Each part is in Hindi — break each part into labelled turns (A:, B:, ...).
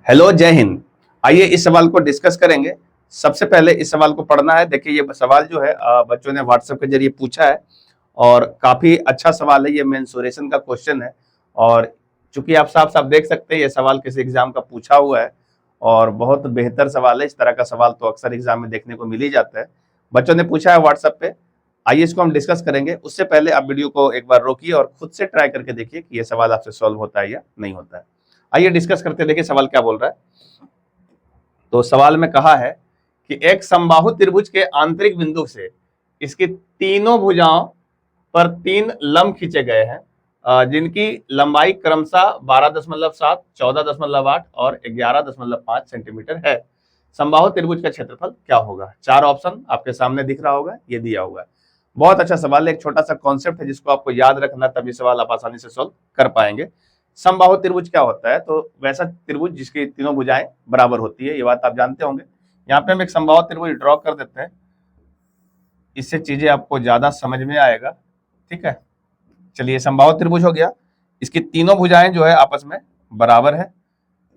A: हेलो, जय हिंद। आइए इस सवाल को डिस्कस करेंगे। सबसे पहले इस सवाल को पढ़ना है। देखिए, ये सवाल जो है बच्चों ने व्हाट्सएप के जरिए पूछा है और काफी अच्छा सवाल है। ये मेंसुरेशन का क्वेश्चन है और चूंकि आप साफ साफ देख सकते हैं ये सवाल किसी एग्जाम का पूछा हुआ है और बहुत बेहतर सवाल है। इस तरह का सवाल तो अक्सर एग्जाम में देखने को मिल ही जाता है। बच्चों ने पूछा है व्हाट्सएप पे। आइए इसको हम डिस्कस करेंगे। उससे पहले आप वीडियो को एक बार रोकिए और खुद से ट्राई करके देखिए कि ये सवाल आपसे सॉल्व होता है या नहीं होता है। आइए डिस्कस करते हैं। देखिए सवाल क्या बोल रहा है। तो सवाल में कहा है कि एक समबाहु त्रिभुज के आंतरिक बिंदु से इसकी तीनों भुजाओं पर तीन लंब खींचे गए हैं जिनकी लंबाई क्रमशः 12.7, 14.8 और 11.5 सेंटीमीटर है। समबाहु त्रिभुज का क्षेत्रफल क्या होगा? चार ऑप्शन आपके सामने दिख रहा होगा, ये दिया हुआ है। बहुत अच्छा सवाल है। एक छोटा सा कॉन्सेप्ट है जिसको आपको याद रखना, तभी सवाल आप आसानी से सॉल्व कर पाएंगे। समबाहु त्रिभुज क्या होता है? तो वैसा त्रिभुज जिसकी तीनों भुजाएं बराबर होती है, ये बात आप जानते होंगे। यहाँ पे हम एक समबाहु त्रिभुज ड्रॉ कर देते हैं, इससे चीजें आपको ज्यादा समझ में आएगा। ठीक है, चलिए समबाहु त्रिभुज हो गया। इसकी तीनों भुजाएं जो है आपस में बराबर है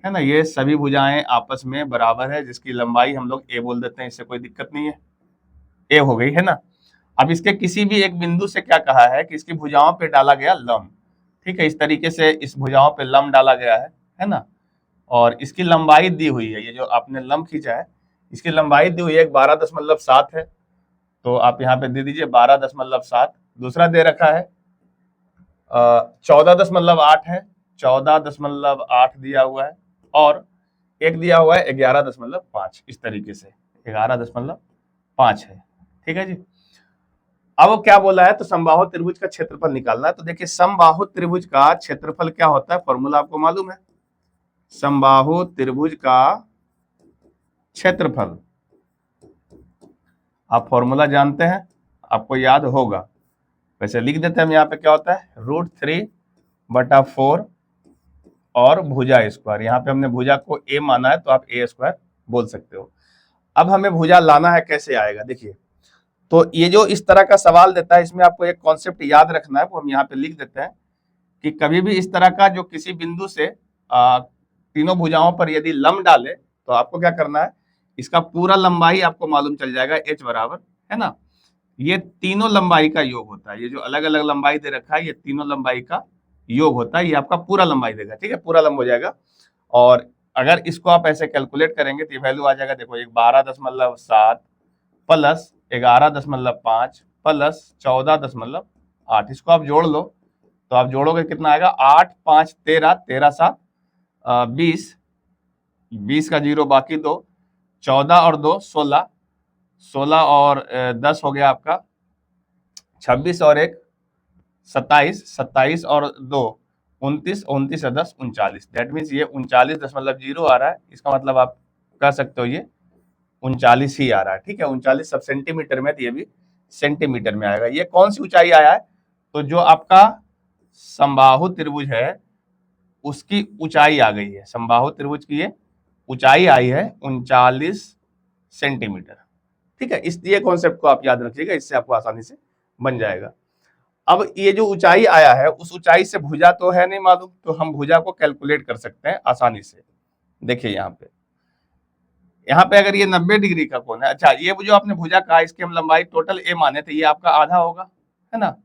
A: ना। ये सभी भुजाएं आपस में बराबर है, जिसकी लंबाई हम लोग ए बोल देते हैं, इससे कोई दिक्कत नहीं है। ए हो गई है ना। अब इसके किसी भी एक बिंदु से क्या कहा है कि इसकी भुजाओं पे डाला गया लंब। ठीक है, इस तरीके से इस भुजाओं पे लंब डाला गया है ना। और इसकी लंबाई दी हुई है, ये जो आपने लंब खींचा है इसकी लंबाई दी हुई है 12.7 है। तो आप यहाँ पे दे दीजिए 12.7। दूसरा दे रखा है 14.8 है, 14.8 दिया हुआ है। और एक दिया हुआ है 11.5, इस तरीके से 11.5 है। ठीक है जी। अब वो क्या बोला है, तो समबाहु त्रिभुज का क्षेत्रफल निकालना है। तो देखिए समबाहु त्रिभुज का क्षेत्रफल क्या होता है, फॉर्मूला आपको मालूम है। समबाहु त्रिभुज का क्षेत्रफल आप फॉर्मूला जानते हैं, आपको याद होगा। वैसे लिख देते हैं हम यहाँ पे, क्या होता है √3/4 और भुजा स्क्वायर। यहाँ पे हमने भुजा को ए माना है तो आप ए स्क्वायर बोल सकते हो। अब हमें भुजा लाना है, कैसे आएगा देखिए। तो ये जो इस तरह का सवाल देता है, इसमें आपको एक कॉन्सेप्ट याद रखना है, वो हम यहाँ पे लिख देते हैं कि कभी भी इस तरह का जो किसी बिंदु से तीनों भुजाओं पर यदि लंब डाले तो आपको क्या करना है, इसका पूरा लंबाई आपको मालूम चल जाएगा h बराबर, है ना। ये तीनों लंबाई का योग होता है। ये जो अलग अलग लंबाई दे रखा है ये तीनों लंबाई का योग होता है। ये आपका पूरा लंबाई देगा। ठीक है, पूरा लंब हो जाएगा। और अगर इसको आप ऐसे कैलकुलेट करेंगे तो ये वैल्यू आ जाएगा, देखो 12.7 प्लस 11.5 प्लस 14.8। इसको आप जोड़ लो तो आप जोड़ोगे कितना आएगा, 8 5 13, 13 7 20, 20 का जीरो बाकी 2, 14 और 2 16, 16 और 10 हो गया आपका 26 और 1 27, 27 और 2 29, 29 और 10 39। दैट मीन्स ये 39.0 आ रहा है। इसका मतलब आप कह सकते हो ये 39 ही आ रहा है। ठीक है, 39 सब सेंटीमीटर में, तो ये भी सेंटीमीटर में आएगा। ये कौन सी ऊंचाई आया है, तो जो आपका समबाहु त्रिभुज है उसकी ऊंचाई आ गई है। समबाहु त्रिभुज की ये ऊंचाई आई है 39 सेंटीमीटर। ठीक है, इसलिए कॉन्सेप्ट को आप याद रखिएगा, इससे आपको आसानी से बन जाएगा। अब ये जो ऊंचाई आया है उस ऊंचाई से भुजा तो है नहीं मालूम, तो हम भुजा को कैलकुलेट कर सकते हैं आसानी से। देखिए यहाँ पे अगर ये 90 डिग्री का कोण है, अच्छा ये जो आपने भुजा कहा इसकी हम लंबाई टोटल ए माने थे, ये आपका आधा होगा, है ना।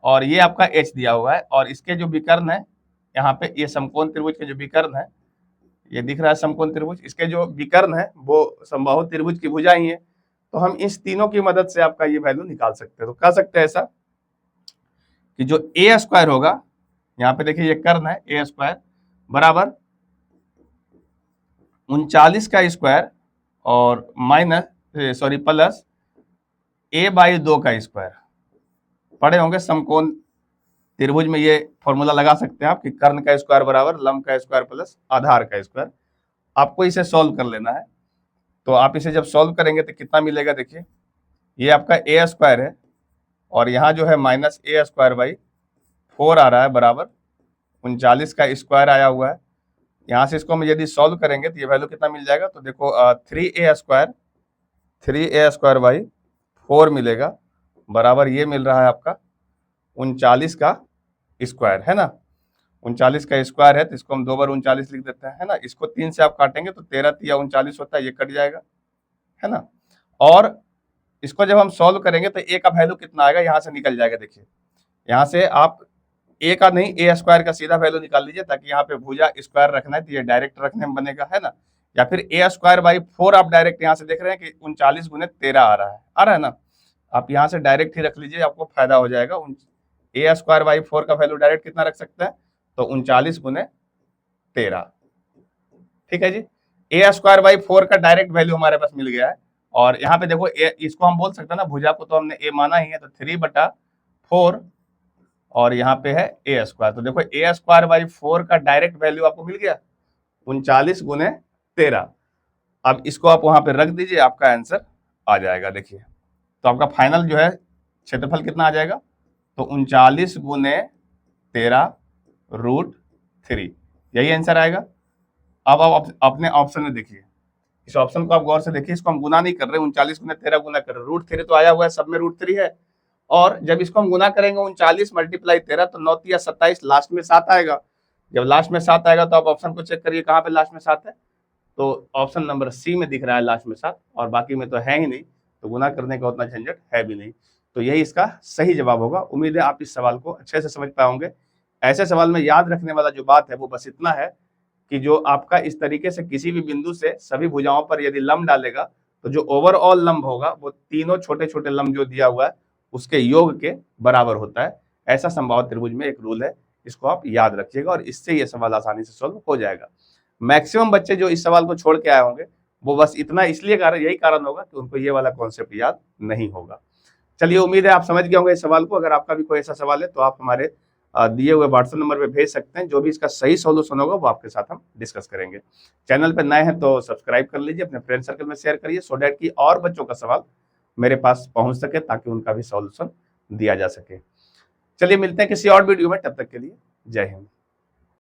A: और ये आपका एच दिया हुआ है और इसके जो विकर्ण है यहाँ पे, ये समकोण त्रिभुज के जो विकर्ण है, ये दिख रहा है समकोण त्रिभुज, इसके जो विकर्ण है वो समबाहु त्रिभुज की भुजा ही है। तो हम इस तीनों की मदद से आपका ये वैल्यू निकाल सकते हैं। तो कह सकते हैं ऐसा कि जो ए स्क्वायर होगा, यहाँ पे देखिए ये कर्ण है, ए स्क्वायर बराबर 39 का स्क्वायर और प्लस a/2 का स्क्वायर। पढ़े होंगे समकोण त्रिभुज में, ये फॉर्मूला लगा सकते हैं आप कि कर्ण का स्क्वायर बराबर लंब का स्क्वायर प्लस आधार का स्क्वायर। आपको इसे सॉल्व कर लेना है। तो आप इसे जब सॉल्व करेंगे तो कितना मिलेगा, देखिए ये आपका ए स्क्वायर है और यहाँ जो है -a²/4 आ रहा है बराबर 39 का स्क्वायर आया हुआ है। यहाँ से इसको हम यदि सॉल्व करेंगे तो ये वैल्यू कितना मिल जाएगा, तो देखो 3a² मिलेगा बराबर, ये मिल रहा है आपका 39 का स्क्वायर, है ना। 39 का स्क्वायर है तो इसको हम 2 बार 39 लिख देते हैं, है ना। इसको 3 से आप काटेंगे तो 13 तिया 39 होता है, ये कट जाएगा, है ना। और इसको जब हम सॉल्व करेंगे तो ए का वैल्यू कितना आएगा, यहाँ से निकल जाएगा। देखिए यहाँ से आप ए का नहीं, ए स्क्वायर का सीधा वैल्यू निकाल लीजिए, ताकि यहाँ पे भुजा स्क्वायर रखना है तो ये डायरेक्ट रखने में बनेगा, है ना। या फिर ए स्क्वायर बाई 4 आप डायरेक्ट यहाँ से देख रहे हैं कि 39 गुने 13 आ रहा है ना। आप यहाँ से डायरेक्ट ही रख लीजिए, आपको फायदा हो जाएगा। ए स्क्वायर बाई 4 का वैल्यू डायरेक्ट कितना रख सकते हैं, तो 39 गुने 13, ठीक है जी। ए स्क्वायर बाई 4 का डायरेक्ट वैल्यू हमारे पास मिल गया है। और यहाँ पे देखो इसको हम बोल सकते हैं ना, भुजा को तो हमने ए माना ही है, तो 3/4 और यहाँ पे है ए स्क्वायर। तो देखो ए स्क्वायर बाई 4 का डायरेक्ट वैल्यू आपको मिल गया 39 गुने 13। अब इसको आप वहां पे रख दीजिए, आपका आंसर आ जाएगा। देखिए तो आपका फाइनल जो है क्षेत्रफल कितना आ जाएगा, तो 39 गुने 13√3, यही आंसर आएगा। अब आप अपने ऑप्शन में देखिए, इस ऑप्शन को आप गौर से देखिए, इसको हम गुना नहीं कर रहे, 39 गुने 13 गुना कर रहे, √3 तो आया हुआ है, सब में √3 है। और जब इसको हम गुना करेंगे 39 मल्टीप्लाई 13 तो 9 तिया 27, लास्ट में 7 आएगा। जब लास्ट में 7 आएगा तो आप ऑप्शन को चेक करिए कहाँ पे लास्ट में 7 है, तो ऑप्शन नंबर सी में दिख रहा है लास्ट में 7, और बाकी में तो है ही नहीं, तो गुना करने का उतना झंझट है भी नहीं। तो यही इसका सही जवाब होगा। उम्मीद है आप इस सवाल को अच्छे से समझ पाओगे। ऐसे सवाल में याद रखने वाला जो बात है वो बस इतना है कि जो आपका इस तरीके से किसी भी बिंदु से सभी भुजाओं पर यदि लंब डालेगा तो जो ओवरऑल लंब होगा वो तीनों छोटे छोटे लंब जो दिया हुआ है उसके योग के बराबर होता है। ऐसा समबाहु त्रिभुज में एक रूल है, इसको आप याद रखिएगा और इससे ये सवाल आसानी से सॉल्व हो जाएगा। मैक्सिमम बच्चे जो इस सवाल को छोड़ के आए होंगे वो बस इतना इसलिए यही कारण होगा कि उनको ये वाला कॉन्सेप्ट याद नहीं होगा। चलिए उम्मीद है आप समझ गए होंगे इस सवाल को। अगर आपका भी कोई ऐसा सवाल है तो आप हमारे दिए हुए व्हाट्सएप नंबर पे भेज सकते हैं। जो भी इसका सही सॉल्यूशन होगा वो आपके साथ हम डिस्कस करेंगे। चैनल पे नए हैं तो सब्सक्राइब कर लीजिए, अपने फ्रेंड सर्कल में शेयर करिए, सो डैट कि और बच्चों का सवाल मेरे पास पहुंच सके, ताकि उनका भी सॉल्यूशन दिया जा सके। चलिए मिलते हैं किसी और वीडियो में, तब तक के लिए जय हिंद।